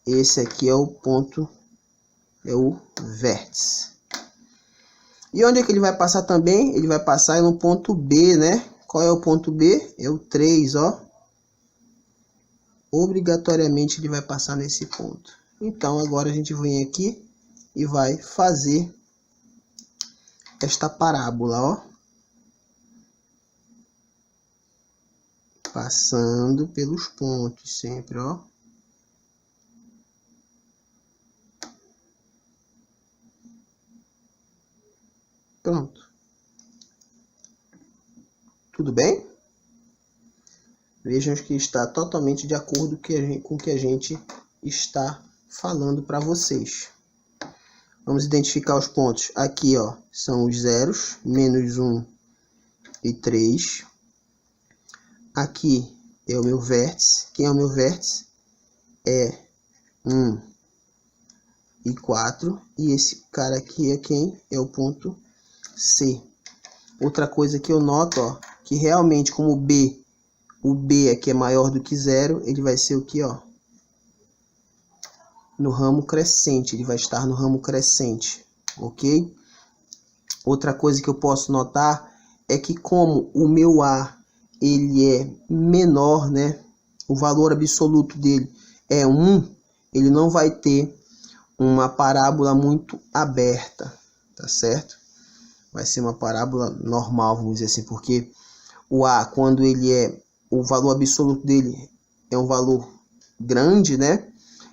Esse aqui é o ponto, é o vértice. E onde é que ele vai passar também? Ele vai passar no ponto B, né? Qual é o ponto B? É o 3, ó. Obrigatoriamente ele vai passar nesse ponto. Então, agora a gente vem aqui e vai fazer esta parábola, ó. Passando pelos pontos sempre, ó. Pronto. Tudo bem? Vejam que está totalmente de acordo com o que a gente está falando para vocês. Vamos identificar os pontos. Aqui, ó, são os zeros, menos 1 e 3. Aqui é o meu vértice. Quem é o meu vértice? É 1 e 4. E esse cara aqui é quem? É o ponto C. Outra coisa que eu noto, ó, que realmente como o B aqui é maior do que 0, ele vai ser o que, ó? No ramo crescente, ele vai estar no ramo crescente, ok? Outra coisa que eu posso notar é que como o meu A, ele é menor, né? O valor absoluto dele é 1, ele não vai ter uma parábola muito aberta, tá certo? Vai ser uma parábola normal, vamos dizer assim, porque o A, quando ele o valor absoluto dele é um valor grande, né?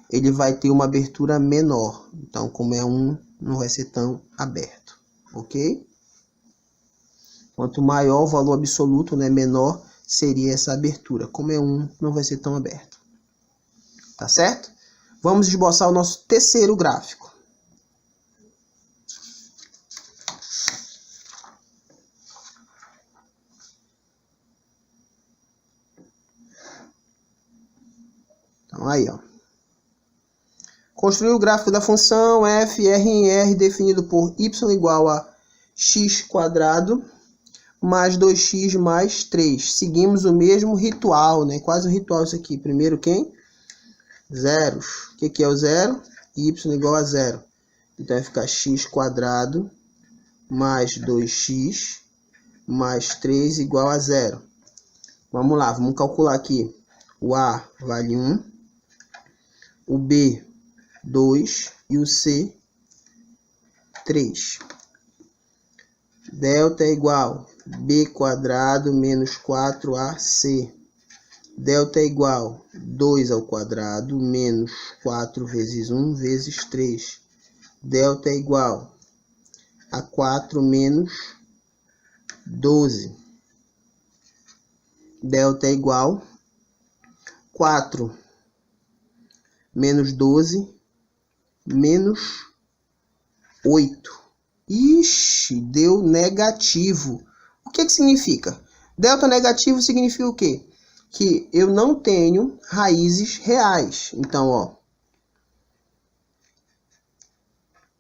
Ele vai ter uma abertura menor. Então, como é 1, não vai ser tão aberto, ok? Quanto maior o valor absoluto, né, menor seria essa abertura. Como é 1, não vai ser tão aberto. Tá certo? Vamos esboçar o nosso terceiro gráfico. Então, aí, ó. Construir o gráfico da função f, r em r definido por y igual a x² mais 2x mais 3. Seguimos o mesmo ritual, né? Quase um ritual isso aqui. Primeiro quem? Zeros. O que é o zero? Y igual a 0. Então vai ficar x² mais 2x mais 3 igual a 0. Vamos lá, vamos calcular aqui. O A vale 1, o B 2 e o C 3. Delta é igual a B² menos 4AC. Delta é igual a 2² menos 4 vezes 1 vezes 3. Delta é igual a 4 menos 12. Delta é igual a 4 menos 12 menos 8. Ixi, deu negativo. O que significa? Delta negativo significa o quê? Que eu não tenho raízes reais. Então, ó.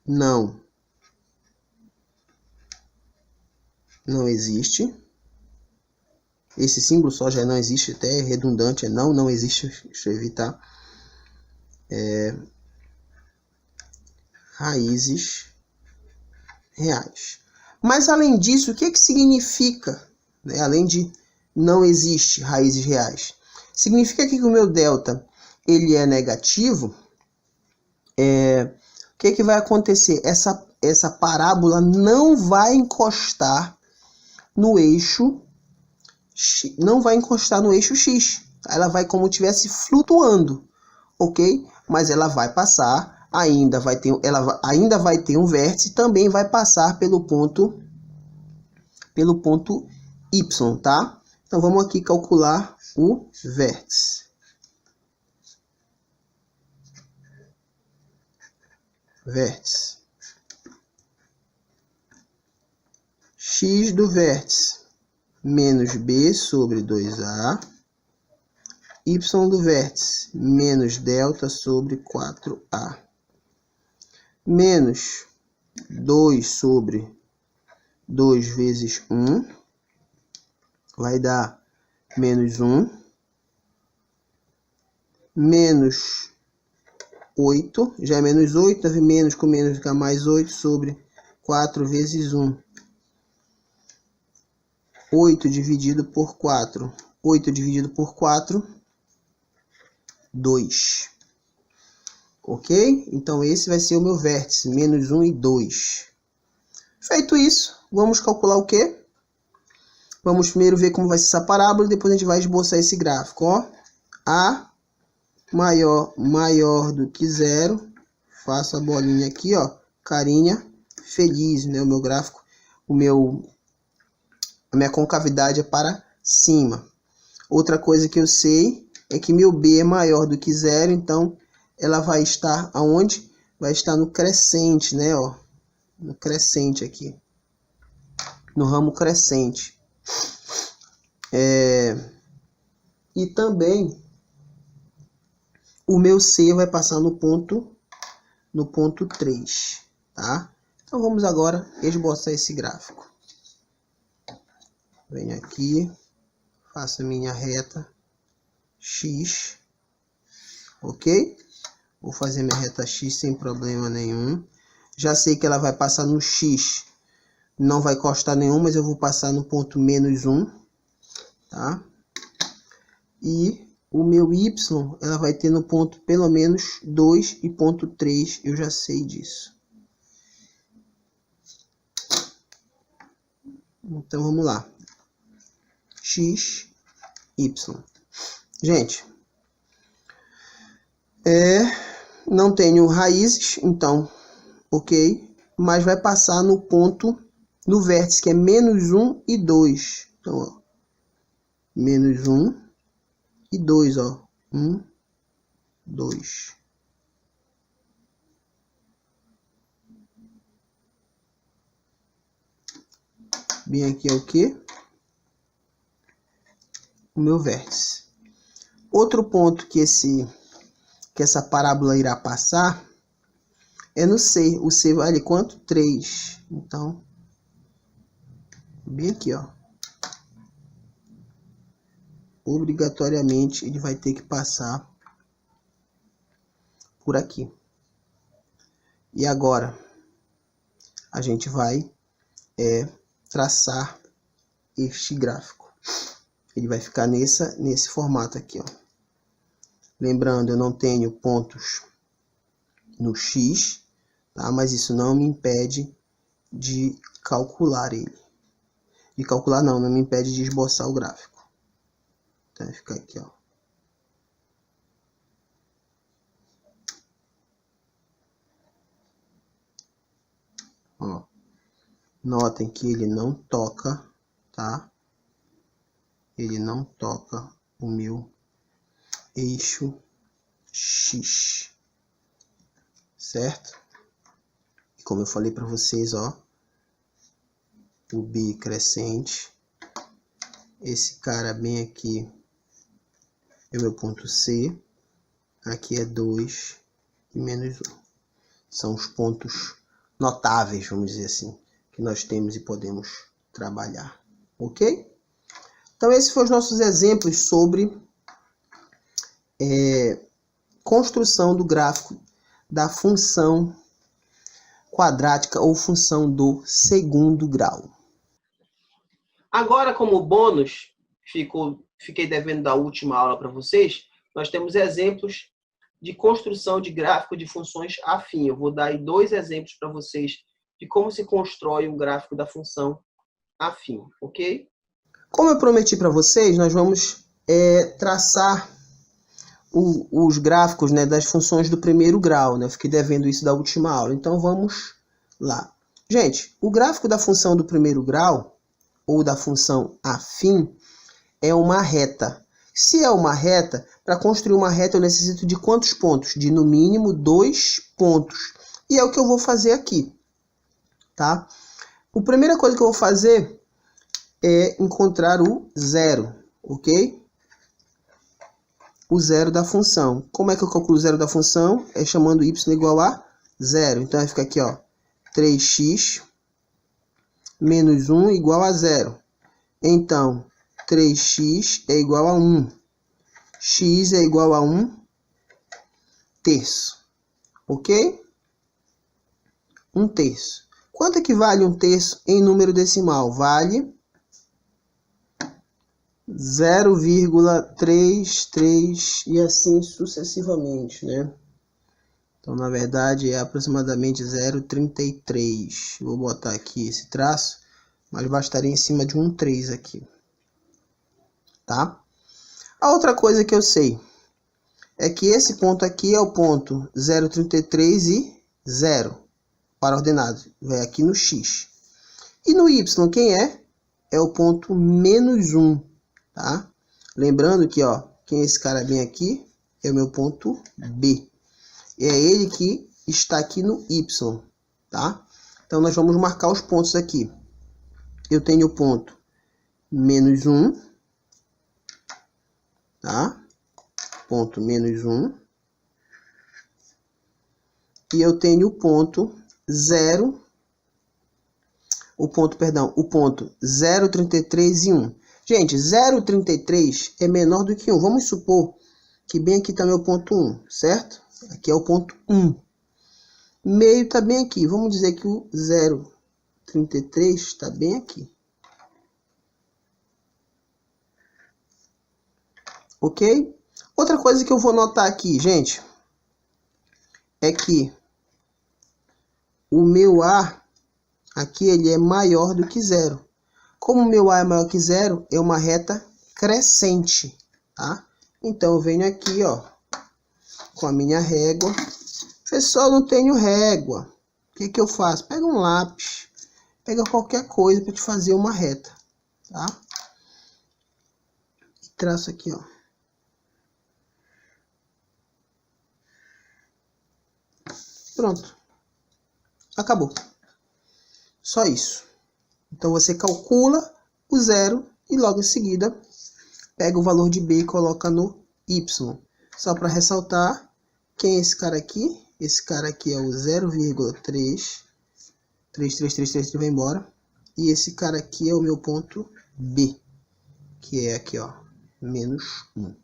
Não existe. Esse símbolo só já não existe, até é redundante. É não existe. Deixa eu evitar. Raízes reais. Mas além disso, o que significa, né? Além de não existe raízes reais, significa que o meu delta ele é negativo. O que vai acontecer? Essa parábola não vai encostar no eixo X, não vai encostar no eixo X. Ela vai como se estivesse flutuando, ok? Mas ela vai passar. Ela ainda vai ter um vértice e também vai passar pelo ponto Y, tá? Então, vamos aqui calcular o vértice. Vértice. X do vértice menos B sobre 2A. Y do vértice menos delta sobre 4A. Menos 2 sobre 2 vezes 1 vai dar menos 1. Menos 8, já é menos 8, menos com menos fica mais 8 sobre 4 vezes 1. 8 dividido por 4. 8 dividido por 4, 2. Ok? Então, esse vai ser o meu vértice, menos 1 e 2. Feito isso, vamos calcular o quê? Vamos primeiro ver como vai ser essa parábola e depois a gente vai esboçar esse gráfico. Ó, A maior do que 0. Faço a bolinha aqui, ó, carinha feliz, né? O meu gráfico, a minha concavidade é para cima. Outra coisa que eu sei é que meu B é maior do que 0, então ela vai estar aonde? Vai estar no crescente, né? Ó, no crescente aqui. No ramo crescente. E também o meu C vai passar no ponto 3, tá? Então vamos agora esboçar esse gráfico. Venho aqui, faço a minha reta X, ok? Vou fazer minha reta X sem problema nenhum. Já sei que ela vai passar no X, não vai costar nenhum, mas eu vou passar no ponto menos 1, tá? E o meu Y, ela vai ter no ponto pelo menos 2 e ponto 3, eu já sei disso. Então, vamos lá. X, Y. Gente, não tenho raízes, então, ok. Mas vai passar no ponto, no vértice, que é menos 1 e 2. Então, ó, menos 1 e 2, ó. 1, 2. Bem aqui é o quê? O meu vértice. Outro ponto que essa parábola irá passar é no C. O C vale quanto? 3. Então, bem aqui, ó. Obrigatoriamente, ele vai ter que passar por aqui. E agora, a gente vai traçar este gráfico. Ele vai ficar nesse formato aqui, ó. Lembrando, eu não tenho pontos no X, tá? Mas isso não me impede de calcular ele. De calcular não me impede de esboçar o gráfico. Então vai ficar aqui, ó. Ó. Notem que ele não toca, tá? Ele não toca o meu eixo X, certo? E como eu falei para vocês, ó, o B crescente, esse cara bem aqui é o meu ponto C, aqui é 2 e menos 1. São os pontos notáveis, vamos dizer assim, que nós temos e podemos trabalhar, ok? Então, esses foram os nossos exemplos sobre construção do gráfico da função quadrática ou função do segundo grau. Agora, como bônus, fiquei devendo da última aula para vocês, nós temos exemplos de construção de gráfico de funções afins. Eu vou dar aí 2 exemplos para vocês de como se constrói um gráfico da função afim, ok? Como eu prometi para vocês, nós vamos traçar os gráficos, né, das funções do primeiro grau, né? Eu fiquei devendo isso da última aula, então vamos lá. Gente, o gráfico da função do primeiro grau, ou da função afim, é uma reta. Se é uma reta, para construir uma reta eu necessito de quantos pontos? De no mínimo 2 pontos. E é o que eu vou fazer aqui, tá? A primeira coisa que eu vou fazer é encontrar o zero, ok? O zero da função. Como é que eu calculo o zero da função? É chamando y igual a zero. Então vai ficar aqui, ó, 3x menos 1 igual a zero. Então, 3x é igual a 1. X é igual a 1 terço. Ok? 1 terço. Quanto é que vale 1/3 em número decimal? Vale 0,33 e assim sucessivamente, né? Então, na verdade, é aproximadamente 0,33. Vou botar aqui esse traço, mas bastaria em cima de 1/3 aqui, tá? A outra coisa que eu sei é que esse ponto aqui é o ponto 0,33 e 0 para ordenado. Vai aqui no X. E no Y, quem é? É o ponto -1, tá? Lembrando que, ó, quem é esse cara bem aqui? É o meu ponto B. É ele que está aqui no Y, tá? Então, nós vamos marcar os pontos aqui. Eu tenho o ponto -1, tá? Ponto -1. E eu tenho o ponto 0, o ponto 0,33 e 1. Gente, 0,33 é menor do que 1. Vamos supor que bem aqui está meu ponto 1, certo? Aqui é o ponto 1. Meio está bem aqui. Vamos dizer que o 0,33 está bem aqui. Ok? Outra coisa que eu vou notar aqui, gente, é que o meu A, aqui ele é maior do que 0. Como o meu A é maior que 0, é uma reta crescente, tá? Então, eu venho aqui, ó, com a minha régua. Professor, eu não tenho régua. O que que eu faço? Pega um lápis, pega qualquer coisa para te fazer uma reta, tá? E traço aqui, ó. Pronto. Acabou. Só isso. Então, você calcula o 0 e logo em seguida pega o valor de B e coloca no Y. Só para ressaltar, quem é esse cara aqui? Esse cara aqui é o 0,3. 3 vai embora. E esse cara aqui é o meu ponto B, que é aqui, ó, -1.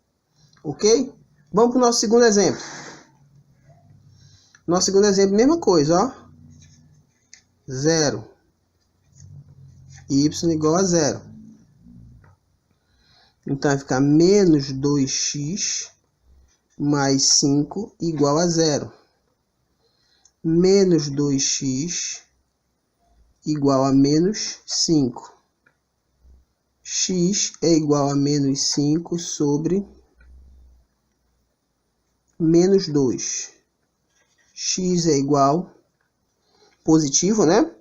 Ok? Vamos para o nosso segundo exemplo. Nosso segundo exemplo, mesma coisa, ó. 0. Y igual a 0. Então, vai ficar menos 2x mais 5 igual a 0. Menos 2x igual a menos 5. X é igual a menos 5 sobre menos 2. X é igual, positivo, né?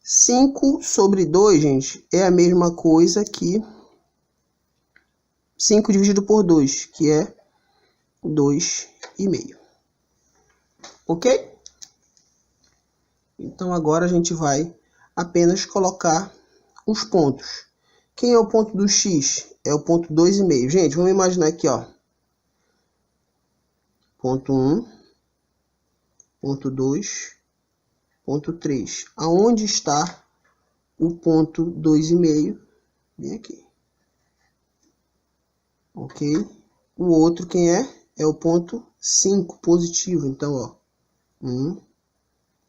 5 sobre 2, gente, é a mesma coisa que 5 dividido por 2, que é 2,5. Ok? Então, agora a gente vai apenas colocar os pontos. Quem é o ponto do X? É o ponto 2,5. Gente, vamos imaginar aqui, ó. Ponto 1, ponto 2, ponto 3. Aonde está o ponto 2,5? Bem aqui. Ok? O outro, quem é? É o ponto 5, positivo. Então, ó. 1,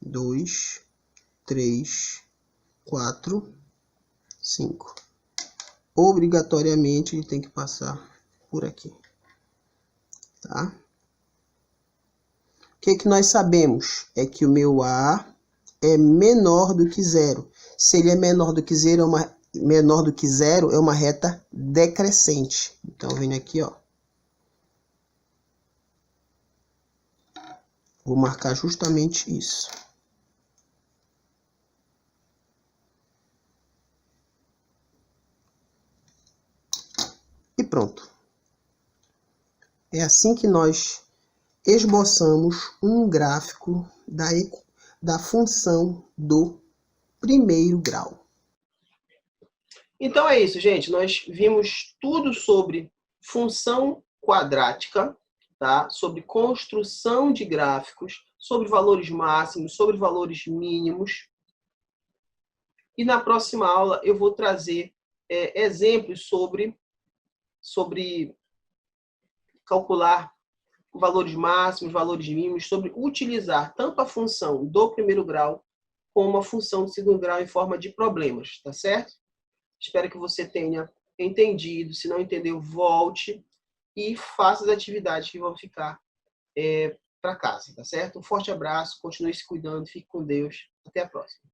2, 3, 4, 5. Obrigatoriamente, ele tem que passar por aqui. Tá? O que que nós sabemos? É que o meu A é menor do que 0. Se ele é menor do que 0, é uma reta decrescente. Então, eu venho aqui, ó. Vou marcar justamente isso. E pronto. É assim que nós esboçamos um gráfico da função do primeiro grau. Então é isso, gente. Nós vimos tudo sobre função quadrática, tá? Sobre construção de gráficos, sobre valores máximos, sobre valores mínimos. E na próxima aula eu vou trazer exemplos sobre calcular valores máximos, valores mínimos, sobre utilizar tanto a função do primeiro grau com uma função do segundo grau em forma de problemas, tá certo? Espero que você tenha entendido. Se não entendeu, volte e faça as atividades que vão ficar para casa, tá certo? Um forte abraço, continue se cuidando, fique com Deus. Até a próxima.